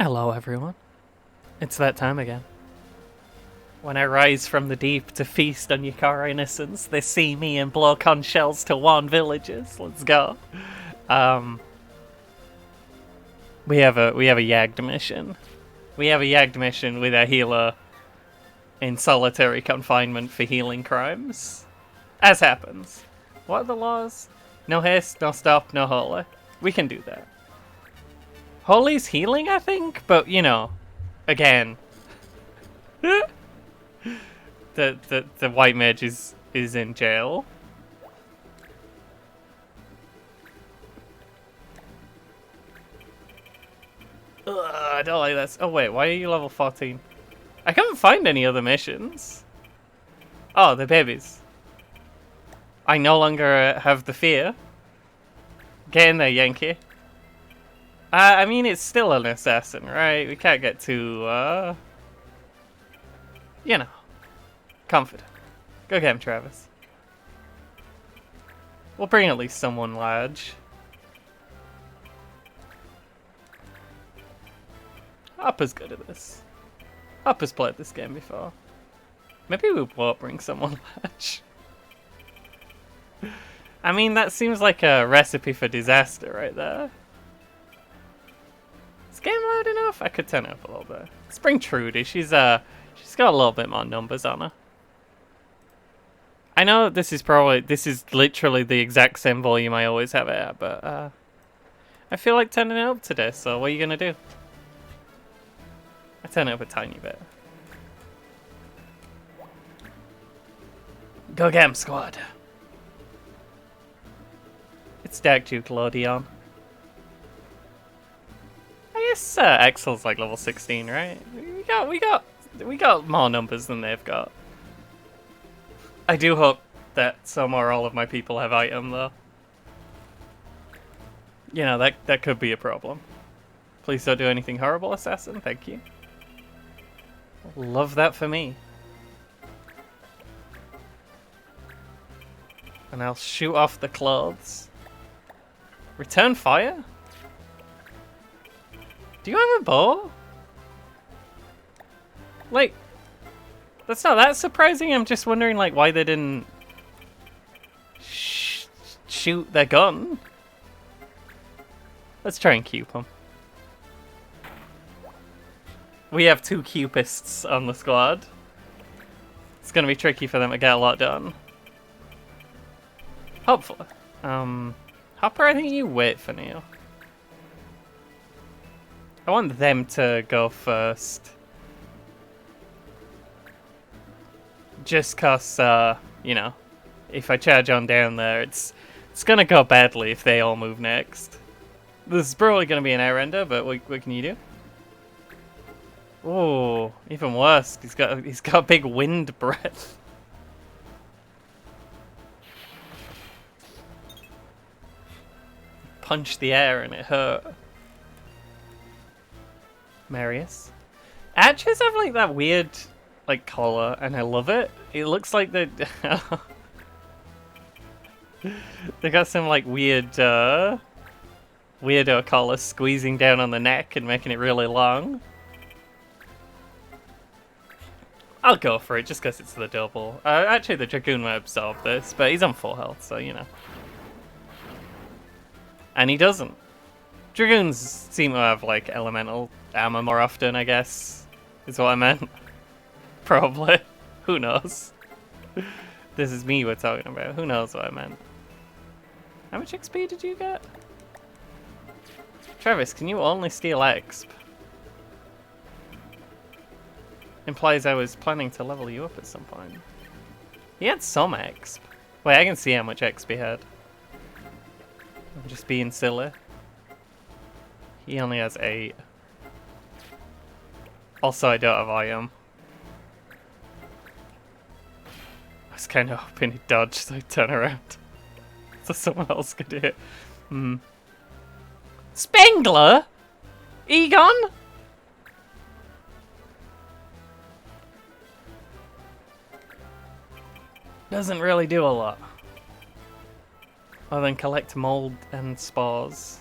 Hello, everyone. It's that time again. When I rise from the deep to feast on Yukara innocence, they see me and blow conch shells to warn villages. Let's go. We have a Yagd mission. We have a Yagd mission with a healer in solitary confinement for healing crimes. As happens. What are the laws? No haste, no stop, no holy. We can do that. Holy's healing, I think, but you know, again, the white mage is in jail. Ugh, I don't like this. Oh wait, why are you level 14? I can't find any other missions. Oh, the babies. I no longer have the fear. Get in there, Yankee. I mean, it's still an assassin, right? We can't get too, you know, confident. Go get him, Travis. We'll bring at least someone large. Upper's good at this. Upper's played this game before. Maybe we won't bring someone large. I mean, that seems like a recipe for disaster right there. Is game loud enough? I could turn it up a little bit. Let's bring Trudy. She's got a little bit more numbers on her. I know this is literally the exact same volume I always have it at, but I feel like turning it up today, so what are you gonna do? I turn it up a tiny bit. Go get him, squad. It's Dark Duke Lodion. I guess Excel's like level 16, right? We got more numbers than they've got. I do hope that some or all of my people have item though. You know, that could be a problem. Please don't do anything horrible, assassin. Thank you. Love that for me. And I'll shoot off the clothes. Return fire? Do you have a bow? Like, that's not that surprising. I'm just wondering, like, why they didn't shoot their gun. Let's try and keep them. We have 2 Cupists on the squad. It's gonna be tricky for them to get a lot done. Hopefully. Hopper, I think you wait for Neil. I want them to go first. Just cause, you know, if I charge on down there, it's gonna go badly if they all move next. This is probably gonna be an air render, but what can you do? Oh, even worse. He's got a big wind breath. Punch the air and it hurt. Marius. Archers have like that weird like collar and I love it. It looks like they they got some like weird weirdo collar squeezing down on the neck and making it really long. I'll go for it just because it's the double. Actually the Dragoon might absorb this, but he's on full health, so you know. And he doesn't. Dragoons seem to have like elemental armor more often, I guess, is what I meant. Probably. Who knows? This is me we're talking about. Who knows what I meant? How much XP did you get? Travis, can you only steal exp? Implies I was planning to level you up at some point. He had some exp. Wait, I can see how much exp he had. I'm just being silly. He only has 8. Also, I don't have item. I was kind of hoping he'd dodge, so I'd turn around. So someone else could hit. Spengler? Egon? Doesn't really do a lot. Other than collect mold and spores.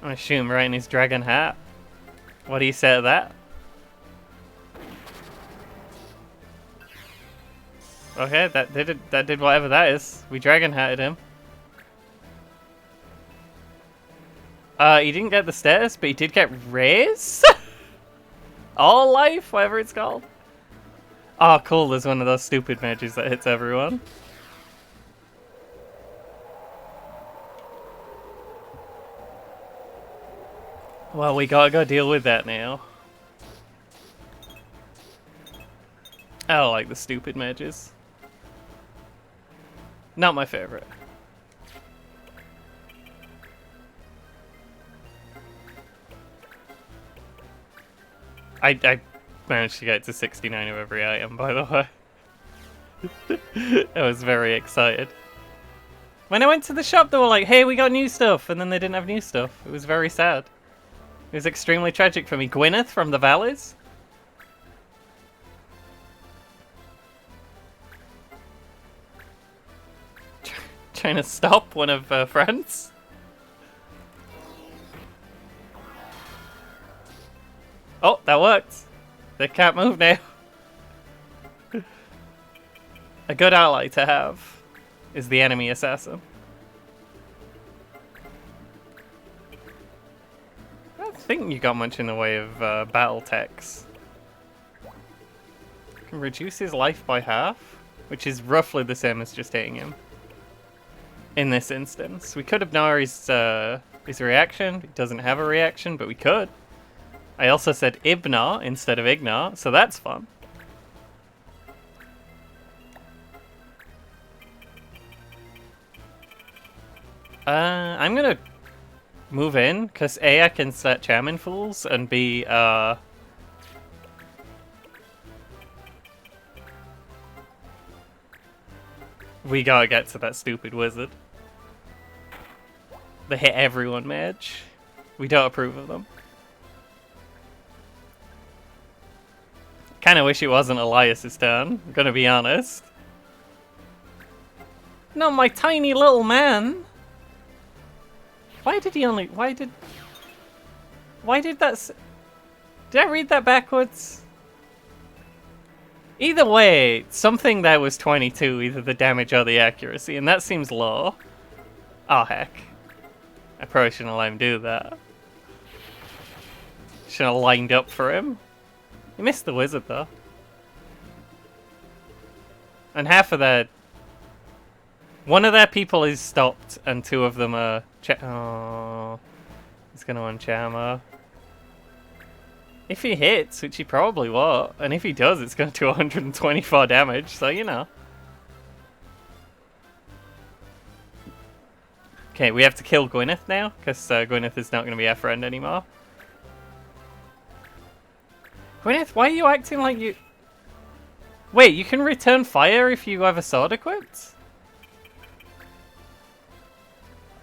I assume right in his dragon hat. What do you say to that? Okay, that did it. That did whatever that is. We dragon hatted him. He didn't get the status, but he did get raise. All life, whatever it's called. Oh, cool. There's one of those stupid mages that hits everyone. Well, we gotta go deal with that now. I don't like the stupid mages. Not my favorite. I managed to get to 69 of every item, by the way. I was very excited. When I went to the shop, they were like, hey, we got new stuff, and then they didn't have new stuff. It was very sad. It was extremely tragic for me. Gwyneth from the Valleys. Trying to stop one of her friends. Oh, that worked. They can't move now. A good ally to have is the enemy assassin. I don't think you got much in the way of battle techs. Can reduce his life by half, which is roughly the same as just hitting him. In this instance, we could ignore his reaction. He doesn't have a reaction, but we could. I also said Ibnar instead of Ignar, so that's fun. I'm gonna move in, because A, I can set Chairman Fools, and B, we gotta get to that stupid wizard. The hit everyone mage. We don't approve of them. Kinda wish it wasn't Elias's turn, I'm gonna be honest. No, my tiny little man! Why did that did I read that backwards? Either way, something that was 22, either the damage or the accuracy, and that seems low. Oh heck. I probably shouldn't have let him do that. Shouldn't have lined up for him. He missed the wizard though. And half of their... One of their people is stopped, and two of them are... Oh, he's gonna unchammer. If he hits, which he probably won't, and if he does, it's gonna do 124 damage, so you know. Okay, we have to kill Gwyneth now, because Gwyneth is not gonna be our friend anymore. Gwyneth, why are you acting like you... Wait, you can return fire if you have a sword equipped?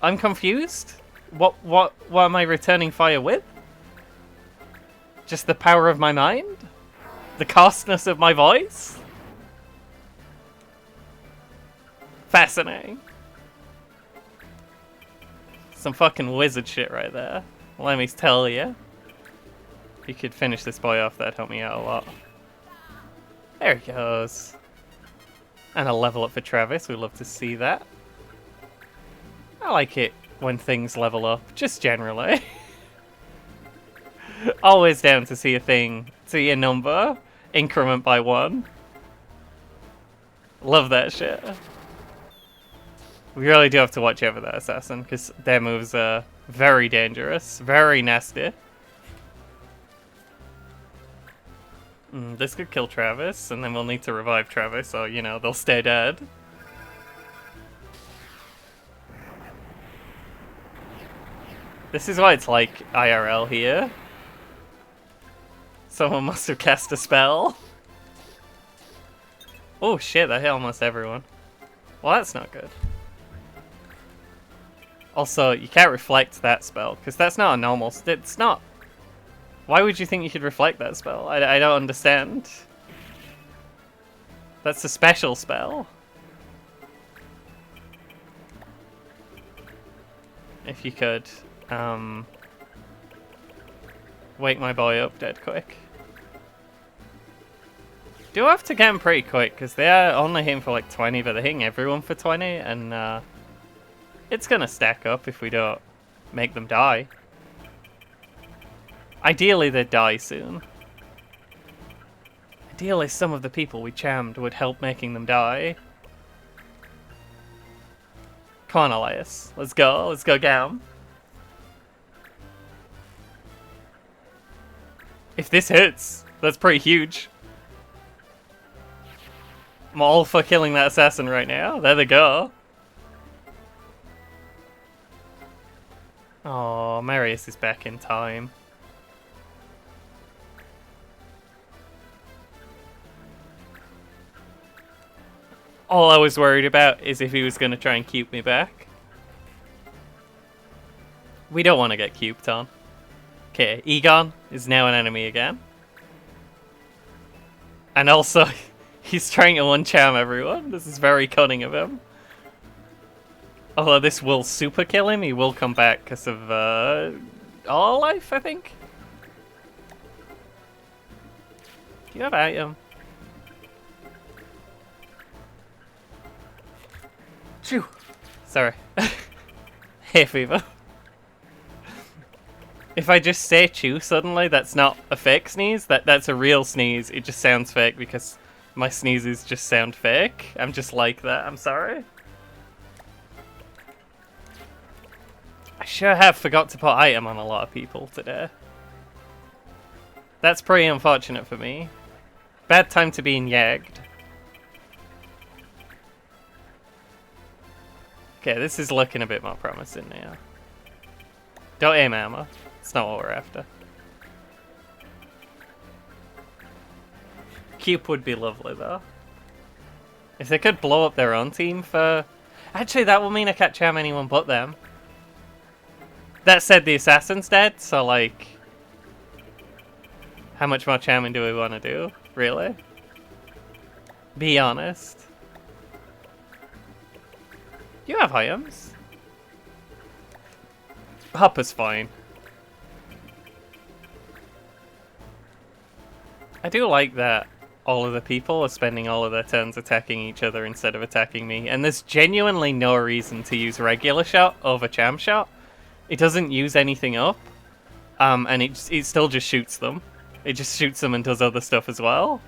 I'm confused. What am I returning fire with? Just the power of my mind? The coarseness of my voice? Fascinating. Some fucking wizard shit right there. Let me tell you. If you could finish this boy off, that'd help me out a lot. There he goes. And a level up for Travis, we'd love to see that. I like it when things level up, just generally. Always down to see a thing, see a number, increment by 1. Love that shit. We really do have to watch over that assassin, because their moves are very dangerous, very nasty. This could kill Travis, and then we'll need to revive Travis, so, you know, they'll stay dead. This is why it's like IRL here. Someone must have cast a spell. Oh shit, that hit almost everyone. Well, that's not good. Also, you can't reflect that spell, because that's not a normal... It's not... Why would you think you could reflect that spell? I don't understand. That's a special spell. If you could... wake my boy up dead quick. Do have to get him pretty quick, because they are only hitting for like 20, but they're hitting everyone for 20, and it's gonna stack up if we don't make them die. Ideally, they'd die soon. Ideally, some of the people we charmed would help making them die. Come on, Elias. Let's go. Let's go get him. If this hits, that's pretty huge. I'm all for killing that assassin right now. There they go. Oh, Marius is back in time. All I was worried about is if he was going to try and cube me back. We don't want to get cubed on. Okay, Egon is now an enemy again. And also, he's trying to one-charm everyone. This is very cunning of him. Although this will super kill him, he will come back because of all life, I think. Do you have item? Phew. Sorry. Hay fever. If I just say chew suddenly, that's not a fake sneeze. That's a real sneeze. It just sounds fake because my sneezes just sound fake. I'm just like that. I'm sorry. I sure have forgot to put item on a lot of people today. That's pretty unfortunate for me. Bad time to be yagged. Okay, this is looking a bit more promising now. Don't aim armor. It's not what we're after. Cube would be lovely though. If they could blow up their own team for... Actually, that will mean I can't charm anyone but them. That said, the assassin's dead, so like... How much more charming do we want to do? Really? Be honest. You have items. Hopper's fine. I do like that all of the people are spending all of their turns attacking each other instead of attacking me. And there's genuinely no reason to use regular shot over charm shot. It doesn't use anything up. And it still just shoots them. It just shoots them and does other stuff as well.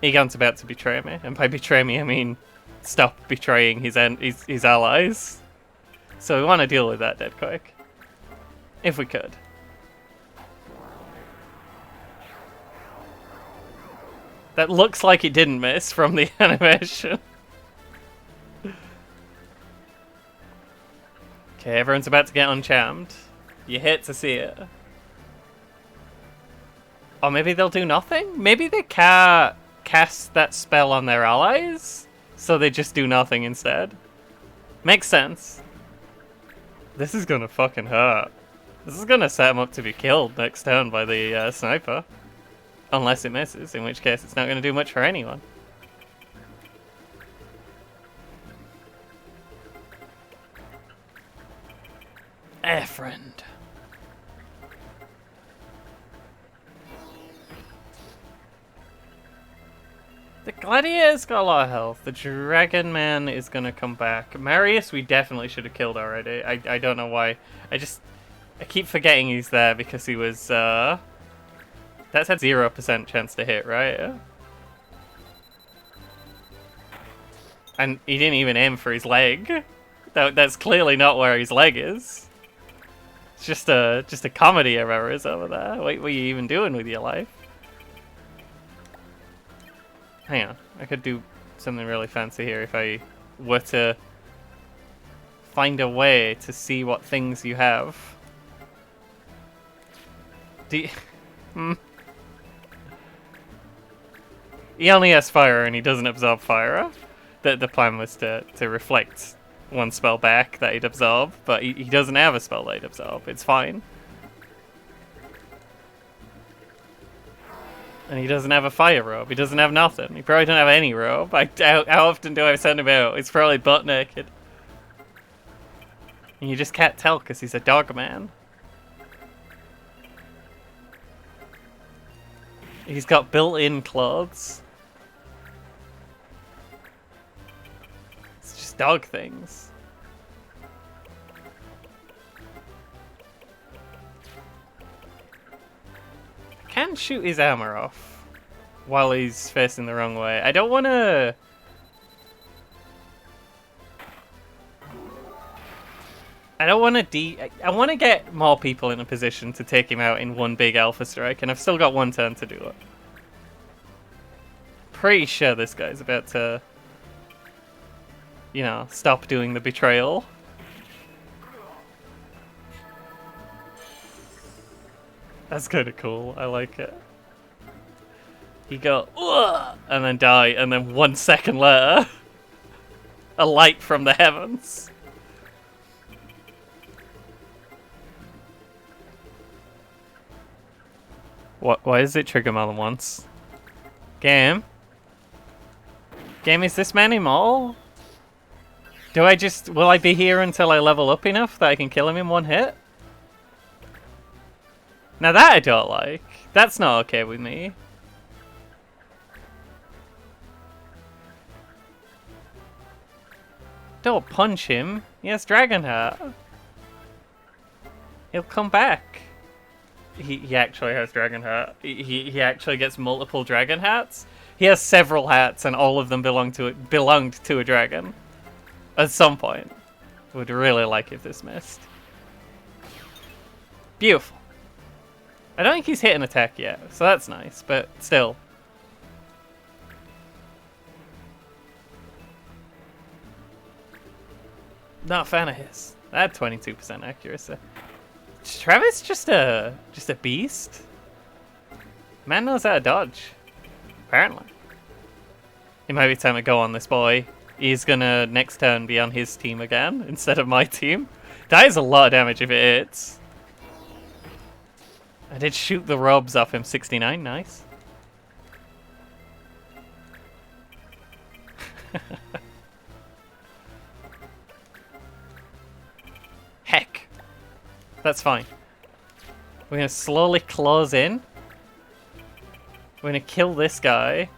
Egon's about to betray me. And by betray me, I mean stop betraying his allies. So we want to deal with that dead quick. If we could. That looks like it didn't miss from the animation. Okay, everyone's about to get uncharmed. You hate to see it. Or maybe they'll do nothing? Maybe they can't cast that spell on their allies? So they just do nothing instead. Makes sense. This is gonna fucking hurt. This is gonna set him up to be killed next turn by the sniper. Unless it misses, in which case it's not gonna do much for anyone. Friend. The Gladiator's got a lot of health. The Dragon Man is gonna come back. Marius we definitely should have killed already. I don't know why. I keep forgetting he's there because he was that's had 0% chance to hit, right? And he didn't even aim for his leg. That's clearly not where his leg is. It's just a comedy of errors over there. What are you even doing with your life? Hang on, I could do something really fancy here if I were to find a way to see what things you have. He only has fire and he doesn't absorb fire. The plan was to reflect one spell back that he'd absorb, but he doesn't have a spell that he'd absorb. It's fine. And he doesn't have a fire robe. He doesn't have nothing. He probably don't have any robe. How often do I send him out? He's probably butt naked. And you just can't tell because he's a dog man. He's got built-in clothes. It's just dog things. I can shoot his armor off while he's facing the wrong way. I don't want to... I want to get more people in a position to take him out in one big Alpha Strike, and I've still got one turn to do it. Pretty sure this guy's about to, you know, stop doing the betrayal. That's kind of cool. I like it. He go, ugh, and then die, and then 1 second later, a light from the heavens. What? Why does it trigger more than once? Game? Game, is this man immortal? Do I just... Will I be here until I level up enough that I can kill him in one hit? Now that I don't like. That's not okay with me. Don't punch him. He has Dragon Heart. He'll come back. He actually has Dragon Heart. He actually gets multiple Dragon Hearts. He has several hats, and all of them belonged to a dragon. At some point. Would really like if this missed. Beautiful. I don't think he's hit an attack yet, so that's nice, but still. Not a fan of his. I had 22% accuracy. Is Travis just a beast? Man knows how to dodge. Apparently. It might be time to go on this boy. He's gonna next turn be on his team again instead of my team. That is a lot of damage if it hits. I did shoot the robes off him. 69, nice. Heck. That's fine. We're gonna slowly close in. We're gonna kill this guy.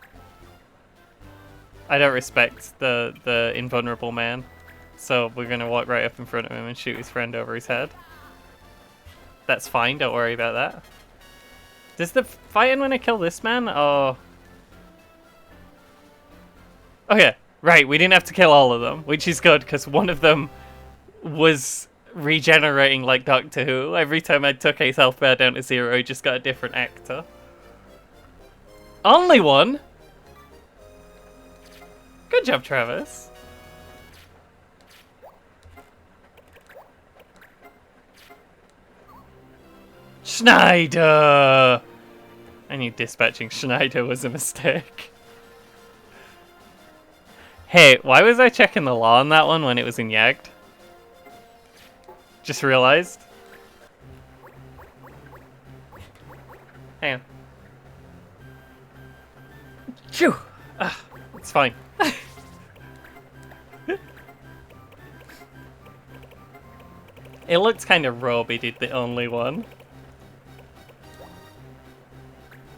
I don't respect the invulnerable man. So we're gonna walk right up in front of him and shoot his friend over his head. That's fine, don't worry about that. Does the fighting when I kill this man, or... Okay, right, we didn't have to kill all of them, which is good, because one of them was regenerating like Doctor Who. Every time I took his health bar down to 0, he just got a different actor. Only one? Good job, Travis. Schneider! I knew dispatching Schneider was a mistake. Hey, why was I checking the law on that one when it was in Yagged? Just realized. Hang on. Phew! Ah, it's fine. It looks kind of Roby did the only one.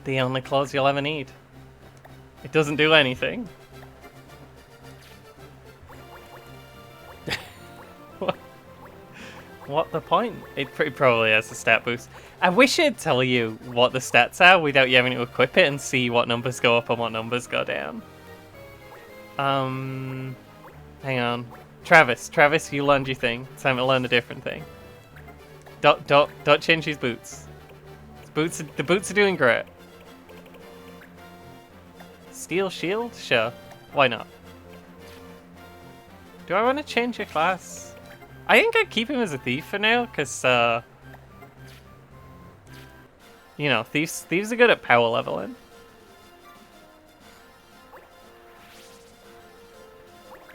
The only clause you'll ever need. It doesn't do anything. What the point? It probably has a stat boost. I wish it'd tell you what the stats are without you having to equip it and see what numbers go up and what numbers go down. Hang on. Travis, you learned your thing. It's time to learn a different thing. Don't change his boots. The boots are doing great. Steel shield? Sure. Why not? Do I want to change your class? I think I'd keep him as a thief for now, because, you know, thieves are good at power leveling.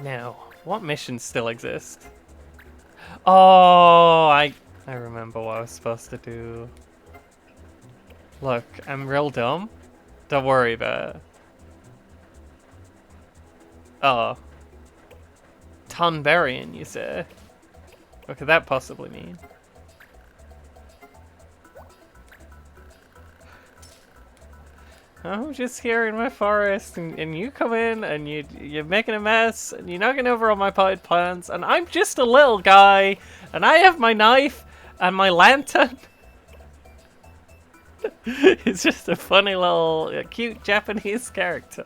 Now, what missions still exist? Oh, I remember what I was supposed to do. Look, I'm real dumb. Don't worry about it. Oh. Tonbarian, you say? What could that possibly mean? I'm just here in my forest, and you come in, and you're making a mess, and you're knocking over all my potted plants, and I'm just a little guy, and I have my knife and my lantern. It's just a funny little, cute Japanese character.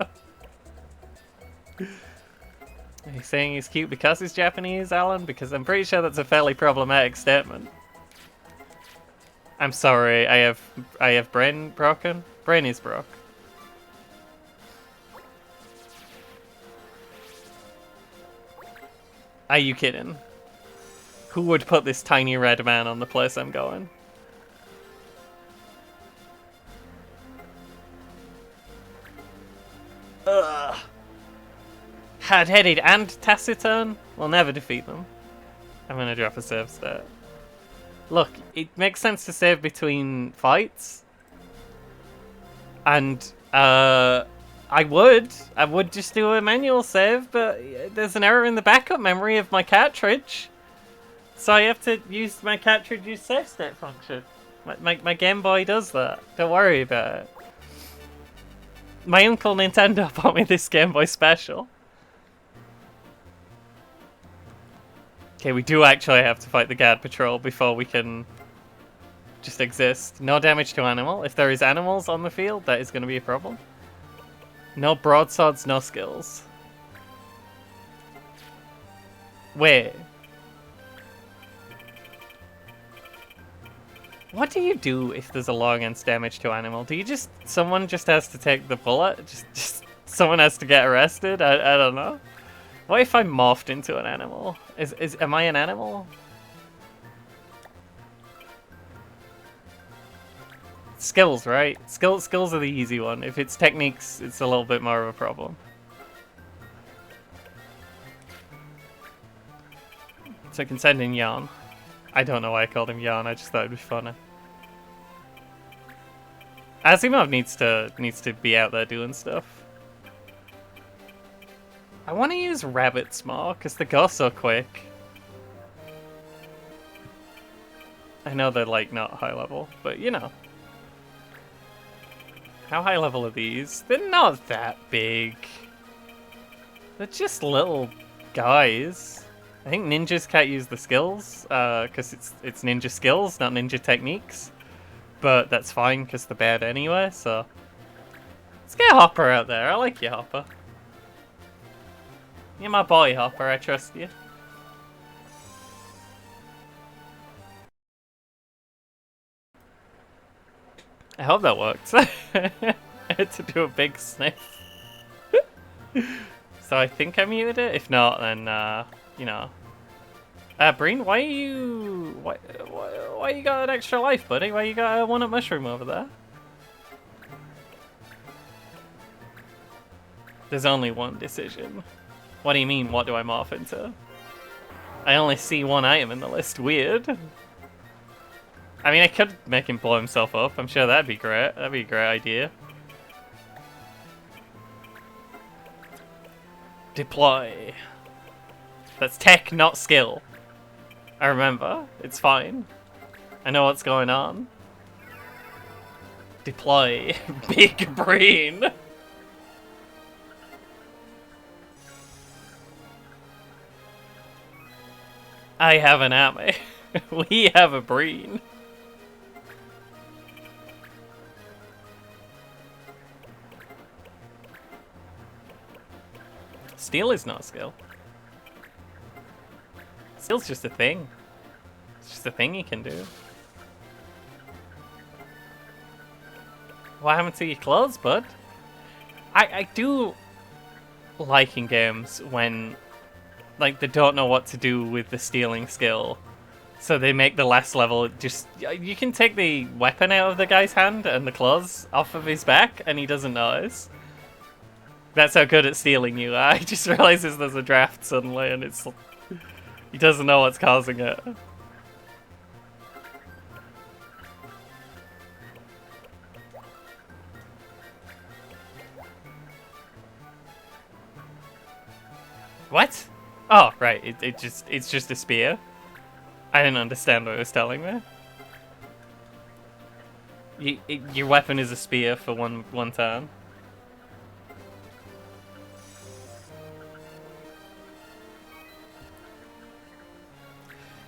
Are you saying he's cute because he's Japanese, Alan? Because I'm pretty sure that's a fairly problematic statement. I'm sorry, I have brain broken? Brain is broke. Are you kidding? Who would put this tiny red man on the place I'm going? Ugh. Hard-headed and taciturn will never defeat them. I'm gonna drop a save stat. Look, it makes sense to save between fights. And, I would just do a manual save, but there's an error in the backup memory of my cartridge. So I have to use my cartridge use save state function. My Game Boy does that. Don't worry about it. My Uncle Nintendo bought me this Game Boy Special. Okay, we do actually have to fight the guard patrol before we can just exist. No damage to animal. If there is animals on the field, that is going to be a problem. No broadswords, no skills. Wait. What do you do if there's a law against damage to animal? Do you just... someone just has to take the bullet? Just someone has to get arrested? I don't know. What if I morphed into an animal? Am I an animal? Skills, right? Skills are the easy one. If it's techniques, it's a little bit more of a problem. So I can send in Yarn. I don't know why I called him Yarn, I just thought it'd be funny. Asimov needs to be out there doing stuff. I want to use rabbits more, because they go so quick. I know they're, like, not high level, but, you know. How high level are these? They're not that big. They're just little guys. I think ninjas can't use the skills, because it's ninja skills, not ninja techniques. But that's fine, because they're bad anyway, so... Let's get Hopper out there. I like you, Hopper. You're my boy, Hopper. I trust you. I hope that worked. I had to do a big sniff. So I think I muted it. If not, then, you know. Breen, why you got an extra life, buddy? Why you got a one-up mushroom over there? There's only one decision. What do you mean, what do I morph into? I only see one item in the list. Weird. I mean, I could make him blow himself up. I'm sure that'd be great. That'd be a great idea. Deploy. That's tech, not skill. I remember. It's fine. I know what's going on. Deploy. Big brain. I have an army. We have a brain. Steel is not skill. Steel's just a thing. It's just a thing you can do. What happened to your clothes, bud? I do like in games when, like, they don't know what to do with the stealing skill. So they make the last level just... You can take the weapon out of the guy's hand and the clothes off of his back and he doesn't notice. That's how good at stealing you are. He just realizes there's a draft suddenly and it's... He doesn't know what's causing it. What? Oh, right. It's just a spear. I didn't understand what it was telling me. Your weapon is a spear for one turn.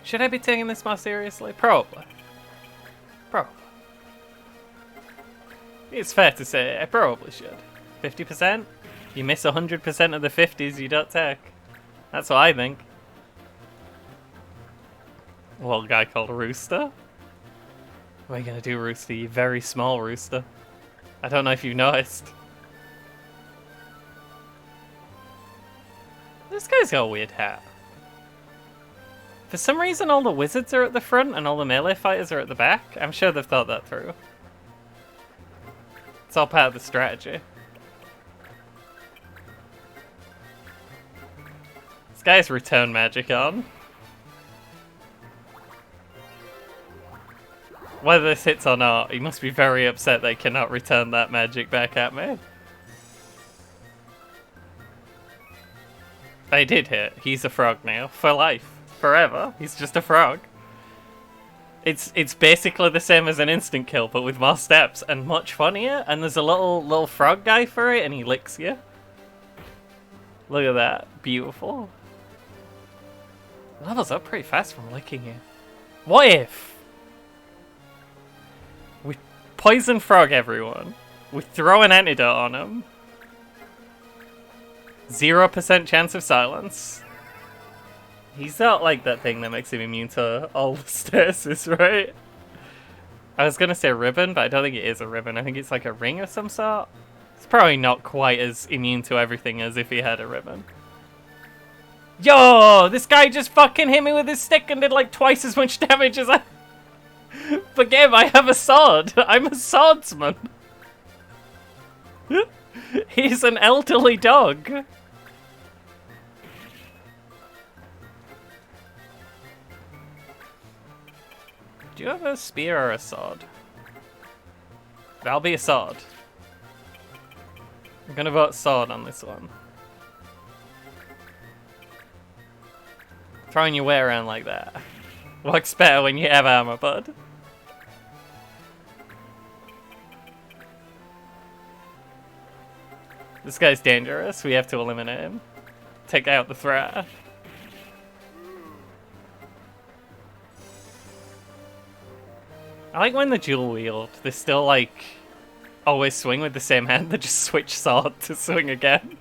Should I be taking this more seriously? Probably. Probably. It's fair to say I probably should. 50%? You miss 100% of the 50s you don't take. That's what I think. A little guy called Rooster. What are you gonna do, Rooster? You very small Rooster. I don't know if you've noticed. This guy's got a weird hat. For some reason all the wizards are at the front and all the melee fighters are at the back. I'm sure they've thought that through. It's all part of the strategy. This guy's return magic on. Whether this hits or not, he must be very upset they cannot return that magic back at me. They did hit. He's a frog now. For life. Forever. He's just a frog. It's basically the same as an instant kill, but with more steps and much funnier. And there's a little frog guy for it, and he licks you. Look at that. Beautiful. Levels up pretty fast from licking you. What if we poison frog everyone? We throw an antidote on him. 0% chance of silence. He's not like that thing that makes him immune to all the stasis, right? I was gonna say ribbon, but I don't think it is a ribbon. I think it's like a ring of some sort. It's probably not quite as immune to everything as if he had a ribbon. Yo! This guy just fucking hit me with his stick and did like twice as much damage as I... Forgive, I have a sword. I'm a swordsman. He's an elderly dog. Do you have a spear or a sword? That'll be a sword. I'm gonna vote sword on this one. Throwing your weight around like that works better when you have armor, bud. This guy's dangerous. We have to eliminate him. Take out the threat. I like when the dual wield, they still like always swing with the same hand, they just switch sword to swing again.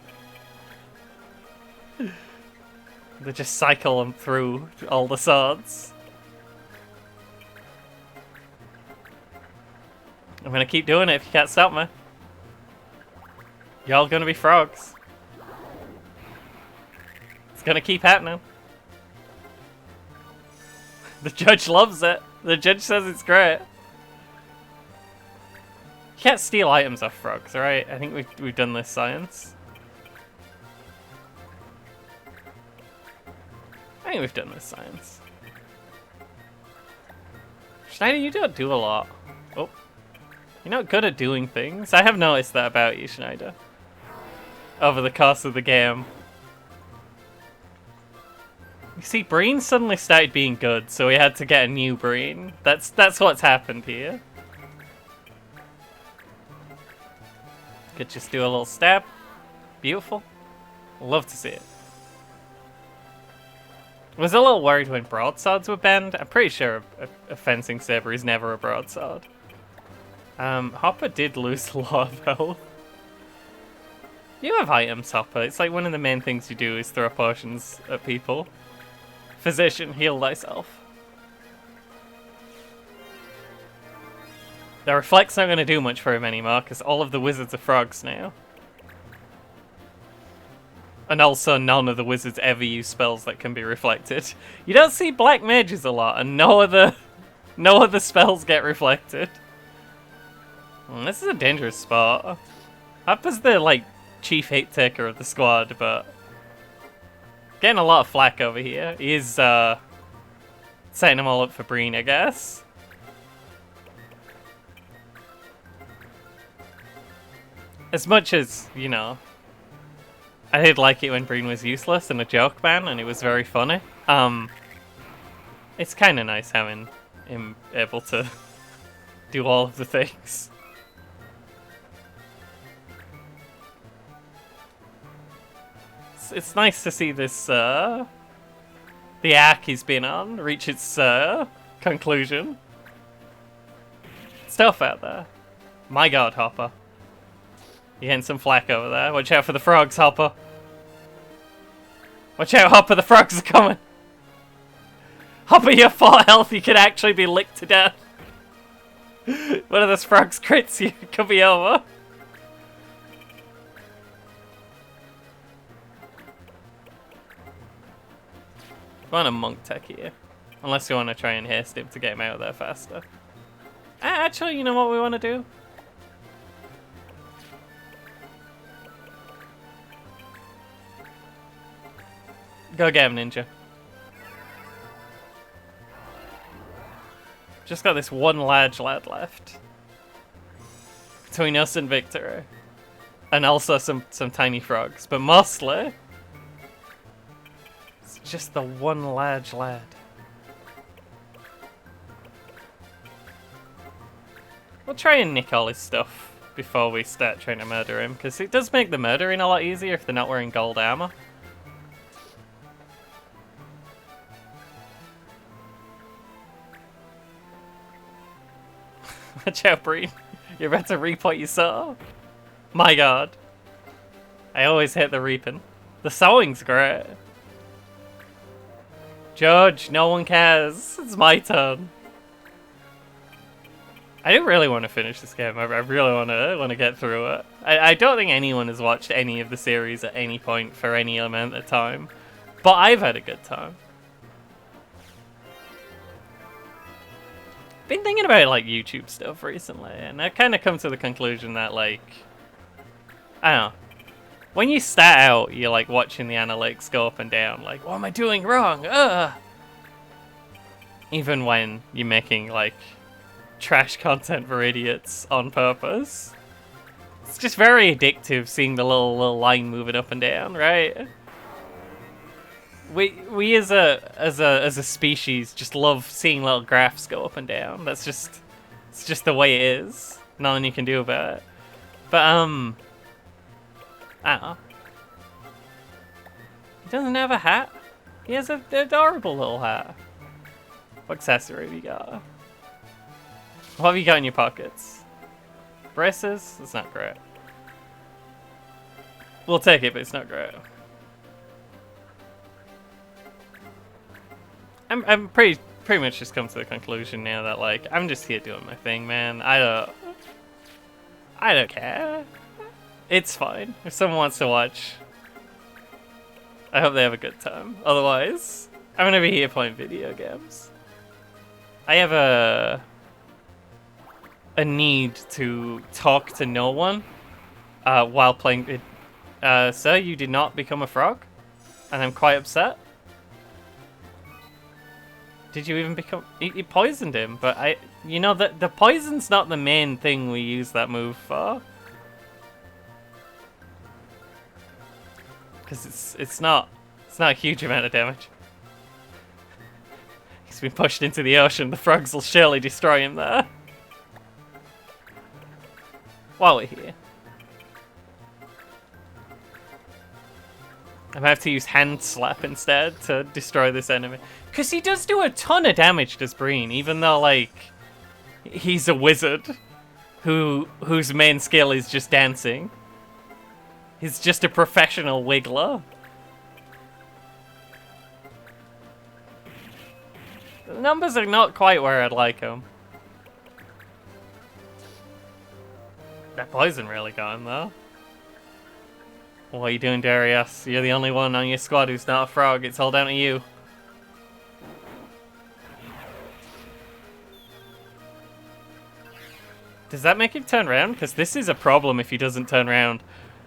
They just cycle them through all the swords. I'm gonna keep doing it if you can't stop me. Y'all gonna be frogs. It's gonna keep happening. The judge loves it. The judge says it's great. You can't steal items off frogs, right? I think we've done this science. I think we've done this science. Schneider, you don't do a lot. Oh. You're not good at doing things. I have noticed that about you, Schneider. Over the course of the game. You see, Breen suddenly started being good, so we had to get a new Breen. That's what's happened here. Could just do a little stab. Beautiful. Love to see it. Was a little worried when broadswords were banned. I'm pretty sure a fencing saber is never a broadsword. Hopper did lose a lot of health. You have items, Hopper. It's like one of the main things you do is throw potions at people. Physician, heal thyself. The reflect's not going to do much for him anymore because all of the wizards are frogs now. And also none of the wizards ever use spells that can be reflected. You don't see black mages a lot and no other spells get reflected. This is a dangerous spot. Hopper's the like chief hate taker of the squad, but getting a lot of flack over here. He is setting them all up for Breen, I guess. As much as, you know, I did like it when Breen was useless and a joke ban, and it was very funny. It's kind of nice having him able to do all of the things. It's nice to see this, the arc he's been on reach its, conclusion. It's tough out there. My god, Hopper. You're getting some flack over there. Watch out for the frogs, Hopper. Watch out, Hopper, the frogs are coming. Hopper, you're full health, you could actually be licked to death. One of those frogs crits you, it could be over. I want a monk tech here. Unless you want to try and haste him to get him out of there faster. Actually, you know what we want to do? Go get him, ninja. Just got this one large lad left. Between us and victory. And also some tiny frogs. But mostly... it's just the one large lad. We'll try and nick all his stuff before we start trying to murder him. Because it does make the murdering a lot easier if they're not wearing gold armor. Watch out, Breen. You're about to reap what you sow. My god. I always hate the reaping. The sowing's great. Judge, no one cares. It's my turn. I do really want to finish this game. I really want to get through it. I don't think anyone has watched any of the series at any point for any amount of time. But I've had a good time. Been thinking about like YouTube stuff recently, and I kind of come to the conclusion that like, I don't know, when you start out, you're like watching the analytics go up and down, like, what am I doing wrong? Ugh. Even when you're making like trash content for idiots on purpose, it's just very addictive seeing the little line moving up and down, right? We as a species just love seeing little graphs go up and down. It's just the way it is. Nothing you can do about it. But I don't know. He doesn't have a hat. He has an adorable little hat. What accessory have you got? What have you got in your pockets? Braces? That's not great. We'll take it, but it's not great. I'm pretty much just come to the conclusion now that like I'm just here doing my thing, man. I don't care. It's fine. If someone wants to watch, I hope they have a good time. Otherwise, I'm gonna be here playing video games. I have a need to talk to no one while playing it. Sir, you did not become a frog, and I'm quite upset. Did you even become... He poisoned him, but you know, the poison's not the main thing we use that move for. Because it's not a huge amount of damage. He's been pushed into the ocean. The frogs will surely destroy him there. While we're here. I might have to use Hand Slap instead to destroy this enemy. Because he does do a ton of damage to Breen, even though, like, he's a wizard whose main skill is just dancing. He's just a professional wiggler. The numbers are not quite where I'd like them. That poison really got him, though. What are you doing, Darius? You're the only one on your squad who's not a frog. It's all down to you. Does that make him turn around? Because this is a problem if he doesn't turn around.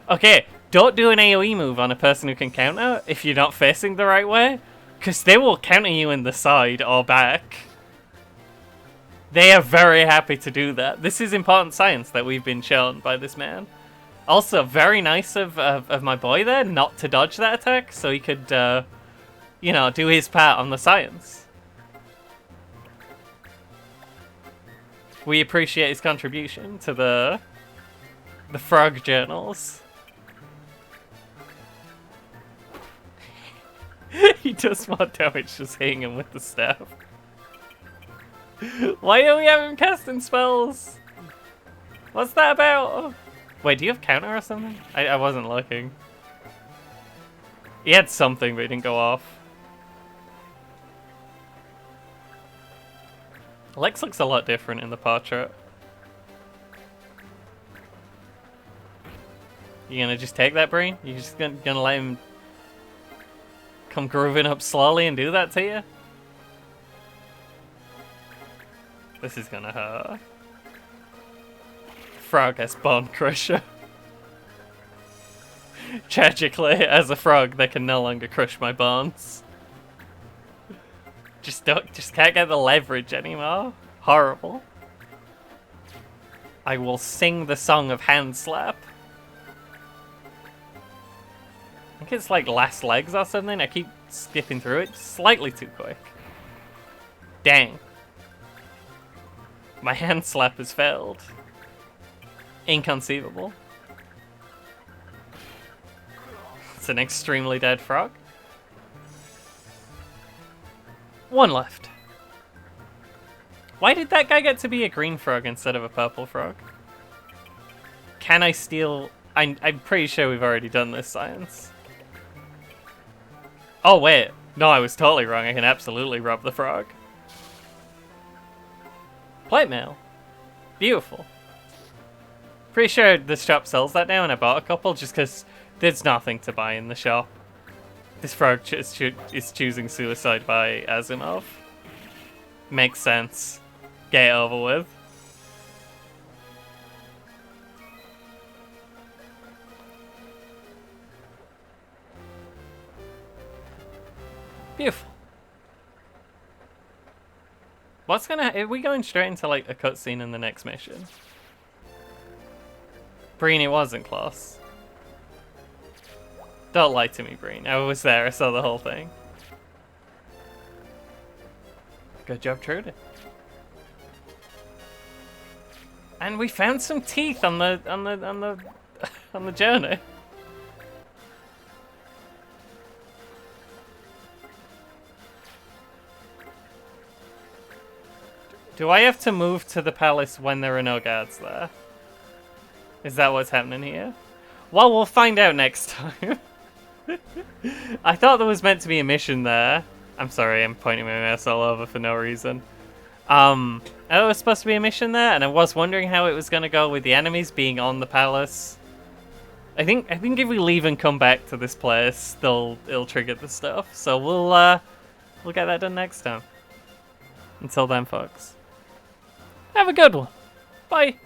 Okay, don't do an AoE move on a person who can counter if you're not facing the right way. Because they will counter you in the side or back. They are very happy to do that. This is important science that we've been shown by this man. Also, very nice of my boy there not to dodge that attack, so he could, you know, do his part on the science. We appreciate his contribution to the frog journals. He does more damage just hitting him with the staff. Why don't we have him casting spells? What's that about? Wait, do you have counter or something? I wasn't looking. He had something, but it didn't go off. Lex looks a lot different in the portrait. You gonna just take that, Breen? You just gonna let him come grooving up slowly and do that to you? This is gonna hurt. Frog has Bone Crusher. Tragically, as a frog, they can no longer crush my bones. Just can't get the leverage anymore. Horrible. I will sing the song of hand slap. I think it's like last legs or something. I keep skipping through it slightly too quick. Dang. My hand slap has failed. Inconceivable. It's an extremely dead frog. One left. Why did that guy get to be a green frog instead of a purple frog? Can I steal... I'm pretty sure we've already done this, Science. Oh, wait. No, I was totally wrong. I can absolutely rob the frog. Plate mail. Beautiful. Pretty sure the shop sells that now, and I bought a couple just because there's nothing to buy in the shop. This frog is choosing suicide by Asimov. Makes sense. Get it over with. Beautiful. What's gonna... Are we going straight into like a cutscene in the next mission? Breen, it wasn't close. Don't lie to me, Breen. I was there. I saw the whole thing. Good job, Trudy. And we found some teeth on the on the journey. Do I have to move to the palace when there are no guards there? Is that what's happening here? Well, we'll find out next time. I thought there was meant to be a mission there. I'm sorry, I'm pointing my mouse all over for no reason. I thought there was supposed to be a mission there, and I was wondering how it was going to go with the enemies being on the palace. I think if we leave and come back to this place, it'll trigger the stuff. So we'll get that done next time. Until then, folks, have a good one. Bye.